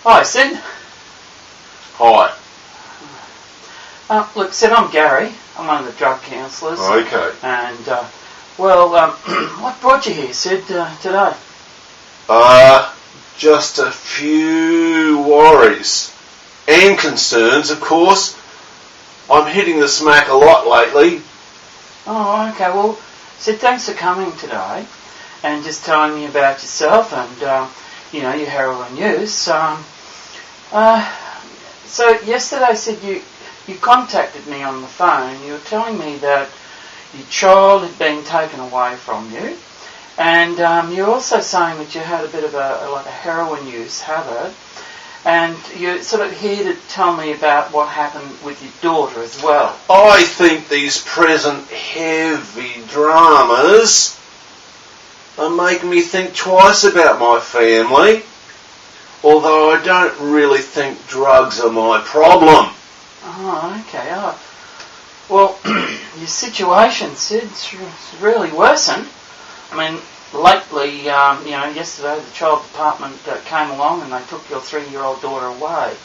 Hi, Sid. Hi. Look, Sid, I'm Gary. I'm one of the drug counsellors. Okay. And, what brought you here, Sid, today? Just a few worries and concerns, of course. I'm hitting the smack a lot lately. Oh, okay. Well, Sid, thanks for coming today and just telling me about yourself and, your heroin use. So yesterday, Sid, you contacted me on the phone. You were telling me that your child had been taken away from you, and you're also saying that you had a bit of a heroin use habit, and you're sort of here to tell me about what happened with your daughter as well. I think these present heavy dramas are making me think twice about my family, although I don't really think drugs are my problem. Oh, okay. Oh. Well, your situation, Sid, it's really worsened. I mean, lately, yesterday the child department came along and they took your 3-year-old daughter away,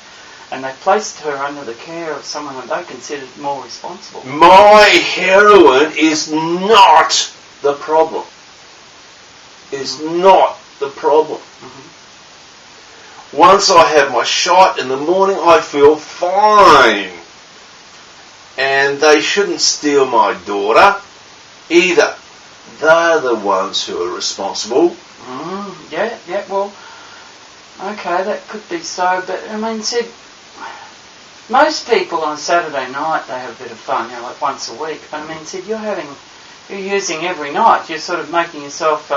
and they placed her under the care of someone that they considered more responsible. My heroin is not the problem. Is not the problem. Mm-hmm. Once I have my shot in the morning, I feel fine. And they shouldn't steal my daughter either. They're the ones who are responsible. Yeah, well, okay, that could be so, but I mean, Sid, most people on Saturday night, they have a bit of fun, like once a week. I mean, Sid, you're using every night. You're sort of making yourself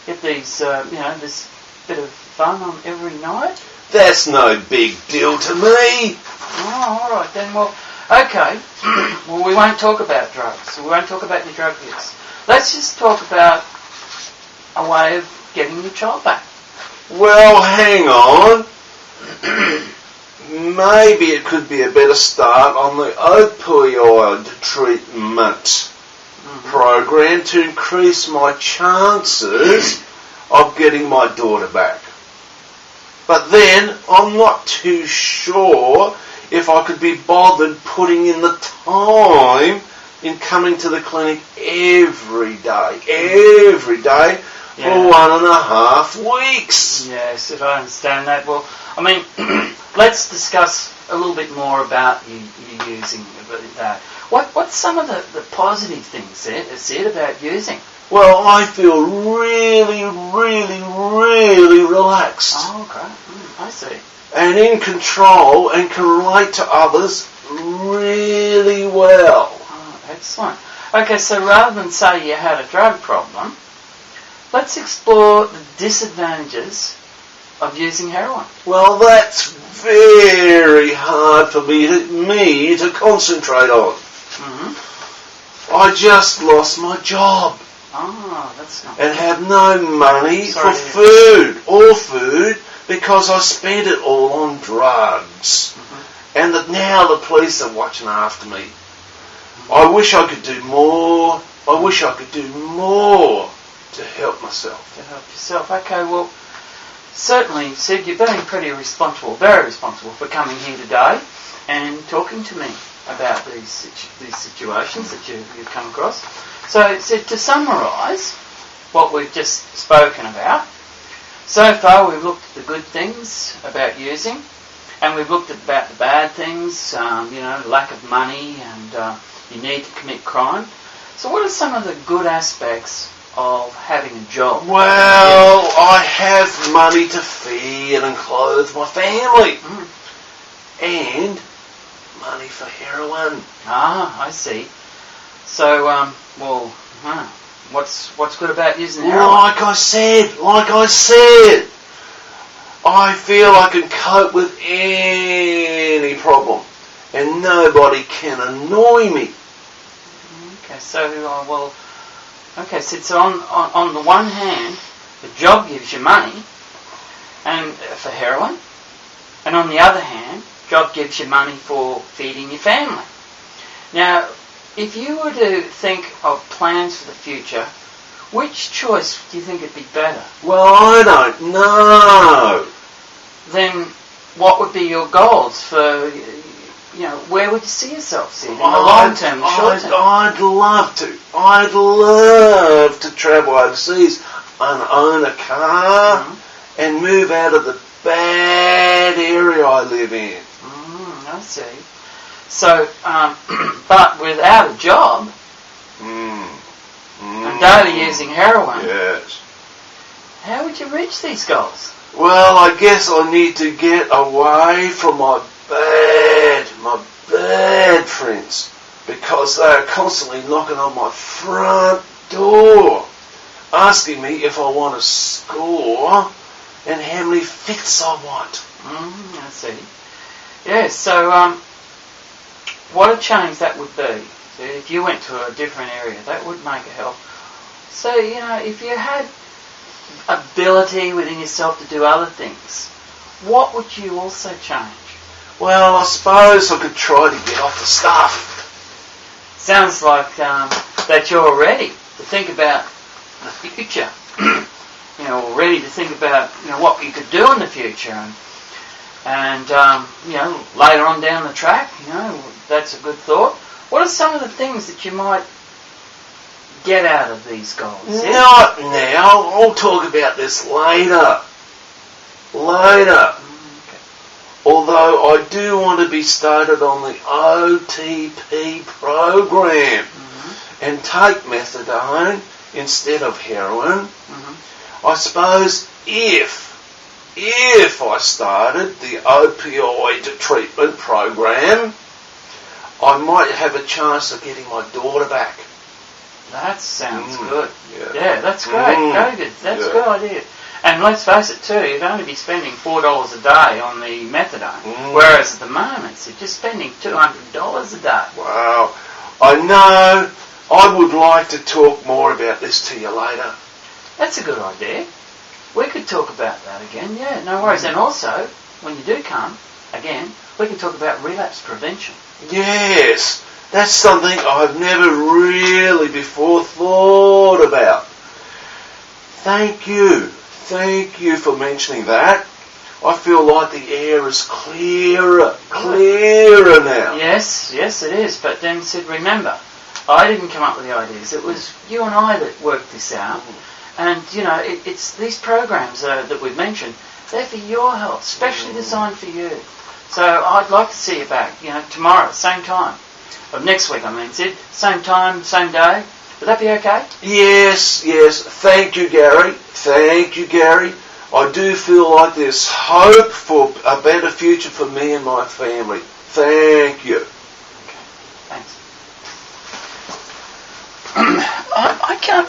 get these, this bit of fun on every night. That's no big deal to me. Oh, all right then. Well, okay. Well, we won't talk about drugs. We won't talk about your drug use. Let's just talk about a way of getting your child back. Well, hang on. Maybe it could be a better start on the opioid treatment program to increase my chances of getting my daughter back. But then I'm not too sure if I could be bothered putting in the time in coming to the clinic every day for 1.5 weeks. Yes, if I understand that. Well, I mean, let's discuss a little bit more about you using that. What's some of the positive things, Sid, about using? Well, I feel really, really, really relaxed. Oh, okay. I see. And in control and can relate to others really well. Oh, excellent. Okay, so rather than say you had a drug problem, let's explore the disadvantages of using heroin. Well, that's very hard for me to concentrate on. Mm-hmm. I just lost my job. Oh, that's not and have no money Sorry. for food, because I spent it all on drugs. Mm-hmm. And now the police are watching after me. Mm-hmm. I wish I could do more. To help myself. To help yourself. Okay, well, certainly, Sid, you've been pretty responsible, very responsible for coming here today and talking to me about these situations that you've come across. So, Sid, to summarise what we've just spoken about, so far we've looked at the good things about using, and we've looked at about the bad things, lack of money and you need to commit crime. So what are some of the good aspects of having a job? Well, I have money to feed and clothe my family. And money for heroin. Ah, I see. So, what's good about using heroin? Like I said, I feel I can cope with any problem, and nobody can annoy me. Okay, so, so on the one hand, the job gives you money and for heroin, and on the other hand, job gives you money for feeding your family. Now, if you were to think of plans for the future, which choice do you think would be better? Well, I don't know. Then what would be your goals for, where would you see yourself, Sid, in the long term, the short term? I'd love to. I'd love to travel overseas and own a car and move out of the bad area I live in. I see. So, but without a job and daily using heroin, yes. How would you reach these goals? Well, I guess I need to get away from my bad friends, because they are constantly knocking on my front door, asking me if I want to score and how many fifths I want. I see. Yeah, so what a change that would be. So if you went to a different area, that would make a help. So, if you had ability within yourself to do other things, what would you also change? Well, I suppose I could try to get off the stuff. Sounds like that you're ready to think about the future. Ready to think about what you could do in the future, and later on down the track, that's a good thought. What are some of the things that you might get out of these goals? Not now. I'll talk about this later. Okay. Although I do want to be started on the OTP program and take methadone instead of heroin. I suppose if I started the opioid treatment program, I might have a chance of getting my daughter back. That sounds good. Yeah, that's great. Very good. That's a good idea. And let's face it too, you'd only be spending $4 a day on the methadone, whereas at the moment you're just spending $200 a day. Wow. I know. I would like to talk more about this to you later. That's a good idea. We could talk about that again. Yeah, no worries. And also, when you do come again, we can talk about relapse prevention. Yes, that's something I've never really before thought about. Thank you for mentioning that. I feel like the air is clearer now. Yes, it is. But then, Sid, remember, I didn't come up with the ideas. It was you and I that worked this out. And, it's these programs that we've mentioned, they're for your health, specially designed for you. So I'd like to see you back, tomorrow, same time. Or next week, Sid. Same time, same day. Would that be okay? Yes. Thank you, Gary. I do feel like there's hope for a better future for me and my family. Thank you. Okay, thanks. I can't